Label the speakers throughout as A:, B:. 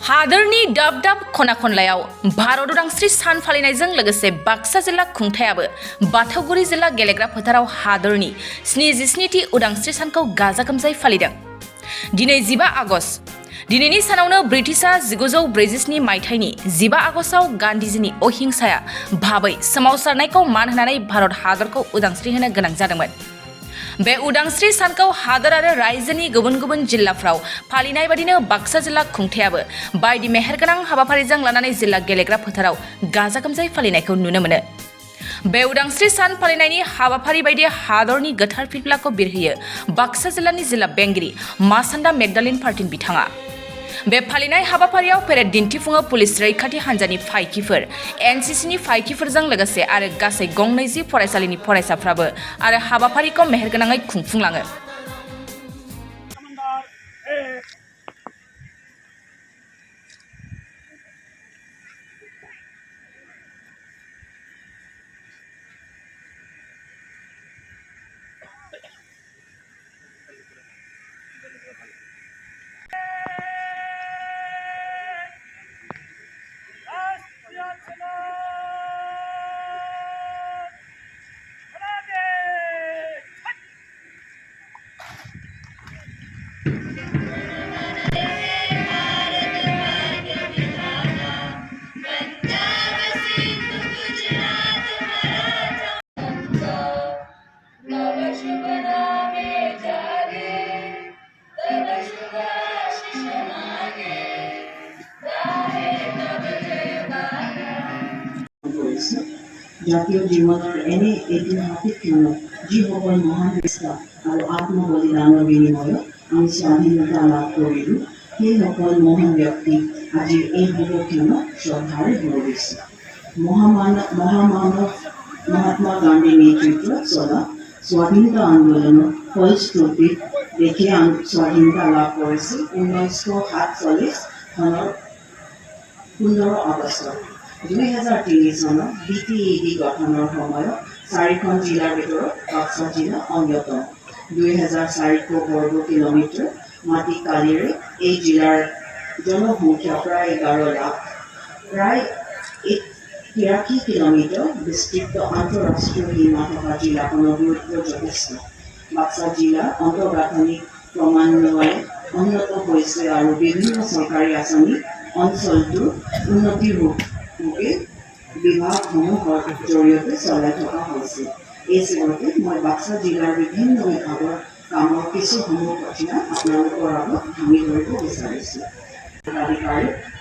A: हादोरनि दाब दाब खना खनलायाव भारत उदांस्रि सान फालिनायजों लोगोसे बाक्सा जिल्ला खुंथायाबो बाथौगुरि जिल्ला गेलेग्रा फोथाराव हादोरनि 77थि उदांस्रि सानखौ गाजा गोमजायै फालिदों। दिनै 15 आगस्ट। दिनैनि सानावनो ब्रिटिशआ 1947 मायथाइनि 15 आगस्टआव गान्धीजीनि अहिंसाया भाबै सोमावसारनायखौ मान होनानै भारत हादरखौ उदांस्रि होनो गोनां जादोंमोन। बे उदांस्रि सानखौ हादोर आरो रायजोनि गुबुन गुबुन जिल्लाफ्राव फालिनाय बादिनो बाक्सा जिल्ला खुंथायाबो बायदि मेहेरगोनां हाबाफारिजों लानानै जिल्ला गेलेग्रा फोथाराव गाजा गोमजायै फालिनायखौ नुनो मोनो। बे उदांस्रि सान फालिनायनि हाबाफारि बायदि हादरनि गोथार फिरफिलाखौ बिरहोयो बाक्सा जिल्लानि जिल्ला बेंगिरि मासान्दा मेगदालिन पार्टिन बिथाङा। बे फालिनाय हाबाफारियाव पेरेड दिन्थिफुङो पुलिस रैखाथि हान्जानि फायखिफोर, एनसिसिनि फायखिफोरजों लोगोसे आरो गासै गं 20 फरायसालिनि फरायसाफ्राबो आरो हाबाफारिखौ मेहेरगोनाङै खुंफुंलाङो।
B: জাতীয় জীৱনৰ এনে ঐতিহাসিক ক্ষণত যিসকল মহান চেষ্টা আৰু আত্মবলিদানৰ বিনিময়ত আমি স্বাধীনতা লাভ কৰিলোঁ, সেইসকল মহান ব্যক্তিক আজিৰ এই শুভ ক্ষণত শ্ৰদ্ধাৰে ধৰিছে। মহামানৱ মহাত্মা গান্ধীৰ নেতৃত্বত চলা স্বাধীনতা আন্দোলনৰ ফলশ্ৰুতিত দেশে স্বাধীনতা লাভ কৰিছিল 1947 চনৰ 15 আগষ্টত। 2003 চনত BTED গঠনৰ সময়ত 4খন জিলাৰ ভিতৰত বাক্সা জিলা অন্যতম। 2004 বৰ্গ কিলোমিটাৰ মাটিকালিৰে এই জিলাৰ জনসংখ্যা প্ৰায় 11 লাখ। প্ৰায় 83 কিলোমিটাৰ বিস্তৃত আন্তঃৰাষ্ট্ৰীয় সীমা থকা জিলাখনৰ গুৰুত্ব যথেষ্ট। বাক্সা জিলাৰ অন্তঃগাঁথনি ক্ৰমান্বয়ে উন্নত হৈছে আৰু বিভিন্ন চৰকাৰী আঁচনি অঞ্চলটোৰ উন্নতিৰ বিভাগসমূহৰ জৰিয়তে চলাই থকা হৈছে। এই চেগতে মই বাক্সা জিলাৰ বিভিন্ন বিভাগৰ কামৰ কিছুসমূহ কথা আপোনালোকৰ আগত দাঙি ধৰিব বিচাৰিছোঁ।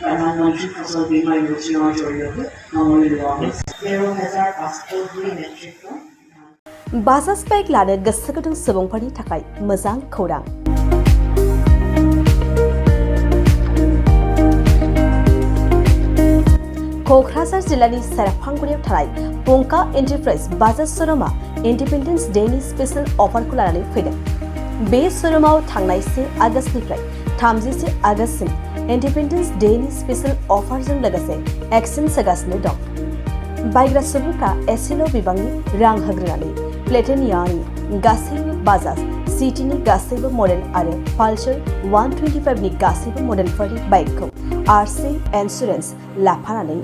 B: প্ৰধানমন্ত্ৰী ফচল বীমা যোজনাৰ জৰিয়তে সামৰি লোৱা হৈছে 13,500 মেট্ৰিক টন।
C: बाजाज बाइक लानो गोसो गुदुं सुबुंफोरनि थाखाय मोजां खौरां। क'क्राझार जिल्लानि सेरफांगुरियाव थानाय पंका एन्टारप्राइज बाजाज श'रुमआ इन्डिपेन्डेन्स डेनि स्पेशल अफारखौ लानानै फैदों। बे श'रुमाव थांनाय 1 आगस्तनिफ्राय 31 आगस्तसिम इन्डिपेन्डेन्स डेनि स्पेशल अफारजों लोगोसे एक्सचेन्ज होगासिनो दं। बायग्रा सुबुंफ्रा एसेल' बिबांनि रां होग्रोनानै प्लेटिनियानि गासैबो बाजाज सिटीनि गासैबो मडेल आरो पालसार 125नि गासैबो मडेलफोरनि बाइकखौ RC इन्सुरेन्स लाफानानै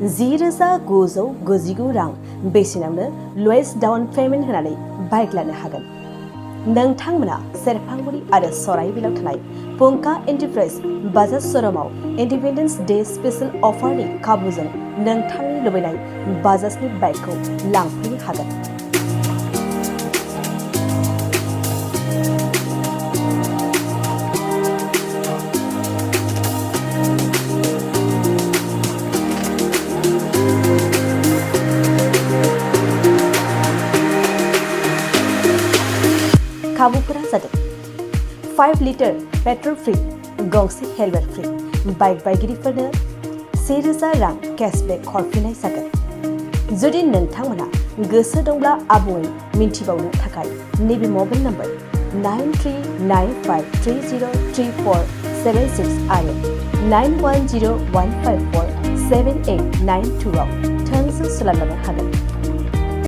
C: 10,999 रां बेसेनावनो लवेस्ट डाउन पेमेन्ट होनानै बाइक लानो हागोन। नोंथांमोना सेरफांगुरि आरो सराइबिलाव थानाय पंका एन्टारप्राइज बाजाज श'रुमाव इन्डिपेन्डेन्स डे स्पेशल अफारनि खाबुजों नोंथांनि लुबैनाय बाजाजनि बाइकखौ लांफैनो हागोन। खाबुफोरा जादों 5 लिटार पेट्रल फ्री, गंसे हेलमेट फ्री। बाइक बायगिरिफोरनो 1,000 रां केशबेक हरफिननाय जागोन। जुदि नोंथांमोना गोसो दंब्ला आबुङै मिन्थिबावनो थाखाय नैबे मबाइल नम्बर 9395303476 आरो 9101547892 आव थोंजों सोलायनो हागोन।